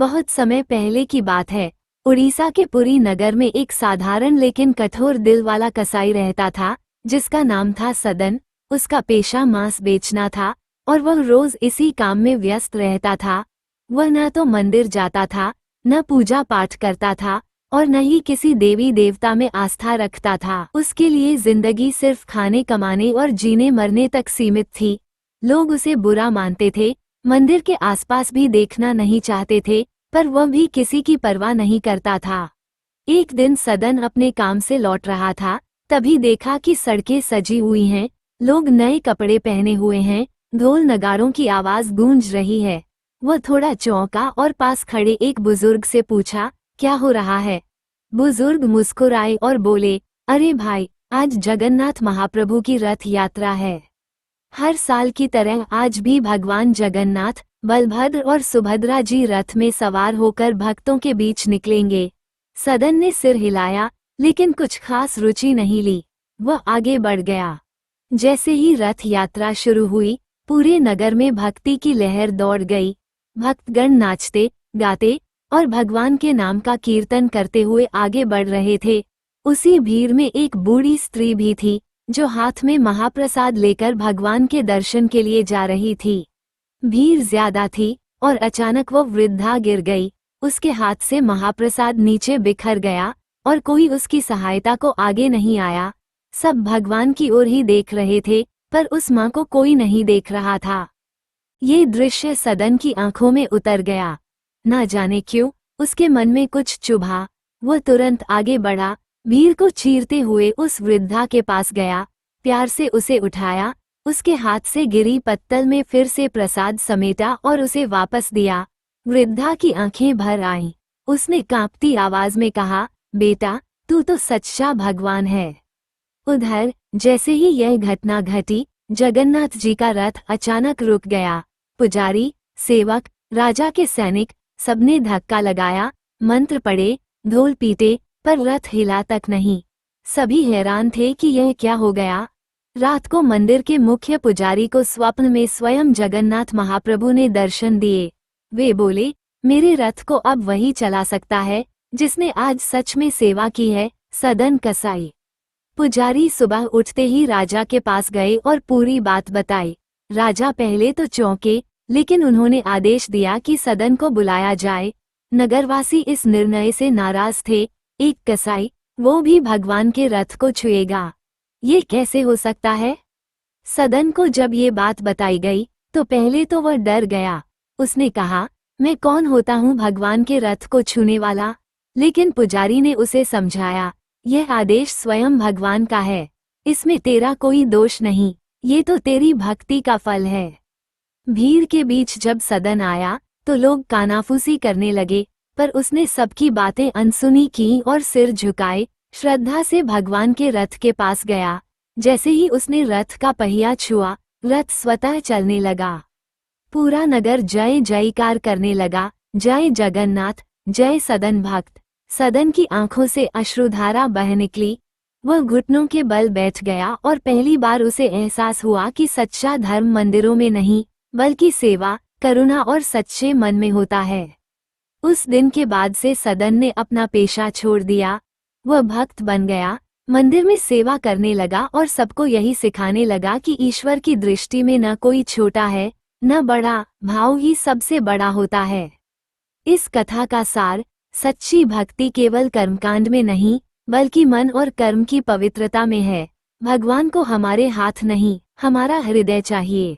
बहुत समय पहले की बात है। उड़ीसा के पुरी नगर में एक साधारण लेकिन कठोर दिल वाला कसाई रहता था, जिसका नाम था सदन। उसका पेशा मांस बेचना था और वह रोज इसी काम में व्यस्त रहता था। वह न तो मंदिर जाता था, न पूजा पाठ करता था और न ही किसी देवी देवता में आस्था रखता था। उसके लिए जिंदगी सिर्फ खाने कमाने और जीने मरने तक सीमित थी। लोग उसे बुरा मानते थे, मंदिर के आसपास भी देखना नहीं चाहते थे, पर वह भी किसी की परवाह नहीं करता था। एक दिन सदन अपने काम से लौट रहा था, तभी देखा कि सड़कें सजी हुई हैं, लोग नए कपड़े पहने हुए हैं, ढोल नगाड़ों की आवाज गूंज रही है। वह थोड़ा चौंका और पास खड़े एक बुजुर्ग से पूछा, क्या हो रहा है? बुजुर्ग मुस्कुराए और बोले, अरे भाई, आज जगन्नाथ महाप्रभु की रथ यात्रा है। हर साल की तरह आज भी भगवान जगन्नाथ, बलभद्र और सुभद्रा जी रथ में सवार होकर भक्तों के बीच निकलेंगे। सदन ने सिर हिलाया, लेकिन कुछ खास रुचि नहीं ली। वह आगे बढ़ गया। जैसे ही रथ यात्रा शुरू हुई, पूरे नगर में भक्ति की लहर दौड़ गई। भक्तगण नाचते, गाते और भगवान के नाम का कीर्तन करते हुए आगे बढ़ रहे थे। उसी भीड़ में एक बूढ़ी स्त्री भी थी, जो हाथ में महाप्रसाद लेकर भगवान के दर्शन के लिए जा रही थी। भीड़ ज्यादा थी और अचानक वो वृद्धा गिर गई। उसके हाथ से महाप्रसाद नीचे बिखर गया और कोई उसकी सहायता को आगे नहीं आया। सब भगवान की ओर ही देख रहे थे, पर उस माँ को कोई नहीं देख रहा था। ये दृश्य सदन की आंखों में उतर गया। न जाने क्यों उसके मन में कुछ चुभा। वो तुरंत आगे बढ़ा, भीड़ को चीरते हुए उस वृद्धा के पास गया, प्यार से उसे उठाया, उसके हाथ से गिरी पत्तल में फिर से प्रसाद समेटा और उसे वापस दिया। वृद्धा की आंखें भर आईं। उसने कांपती आवाज में कहा, बेटा, तू तो सच्चा भगवान है। उधर जैसे ही यह घटना घटी, जगन्नाथ जी का रथ अचानक रुक गया। पुजारी, सेवक, राजा के सैनिक सबने धक्का लगाया, मंत्र पढ़े, ढोल पीटे, पर रथ हिला तक नहीं। सभी हैरान थे कि यह क्या हो गया। रात को मंदिर के मुख्य पुजारी को स्वप्न में स्वयं जगन्नाथ महाप्रभु ने दर्शन दिए। वे बोले, मेरे रथ को अब वही चला सकता है जिसने आज सच में सेवा की है, सदन कसाई। पुजारी सुबह उठते ही राजा के पास गए और पूरी बात बताई। राजा पहले तो चौंके, लेकिन उन्होंने आदेश दिया कि सदन को बुलाया जाए। नगरवासी इस निर्णय से नाराज थे। एक कसाई, वो भी भगवान के रथ को छुएगा, ये कैसे हो सकता है? सदन को जब ये बात बताई गई, तो पहले तो वह डर गया। उसने कहा, मैं कौन होता हूँ भगवान के रथ को छूने वाला? लेकिन पुजारी ने उसे समझाया, यह आदेश स्वयं भगवान का है, इसमें तेरा कोई दोष नहीं, ये तो तेरी भक्ति का फल है। भीड़ के बीच जब सदन आया, तो लोग कानाफूसी करने लगे, पर उसने सबकी बातें अनसुनी की और सिर झुकाए, श्रद्धा से भगवान के रथ के पास गया। जैसे ही उसने रथ का पहिया छुआ, रथ स्वतः चलने लगा। पूरा नगर जय जयकार करने लगा, जय जगन्नाथ, जय सदन भक्त। सदन की आंखों से अश्रुधारा बह निकली। वह घुटनों के बल बैठ गया और पहली बार उसे एहसास हुआ कि सच्चा धर्म मंदिरों में नहीं, बल्कि सेवा, करुणा और सच्चे मन में होता है। उस दिन के बाद से सदन ने अपना पेशा छोड़ दिया। वह भक्त बन गया, मंदिर में सेवा करने लगा और सबको यही सिखाने लगा कि ईश्वर की दृष्टि में न कोई छोटा है, न बड़ा, भाव ही सबसे बड़ा होता है। इस कथा का सार, सच्ची भक्ति केवल कर्मकांड में नहीं, बल्कि मन और कर्म की पवित्रता में है। भगवान को हमारे हाथ नहीं, हमारा हृदय चाहिए।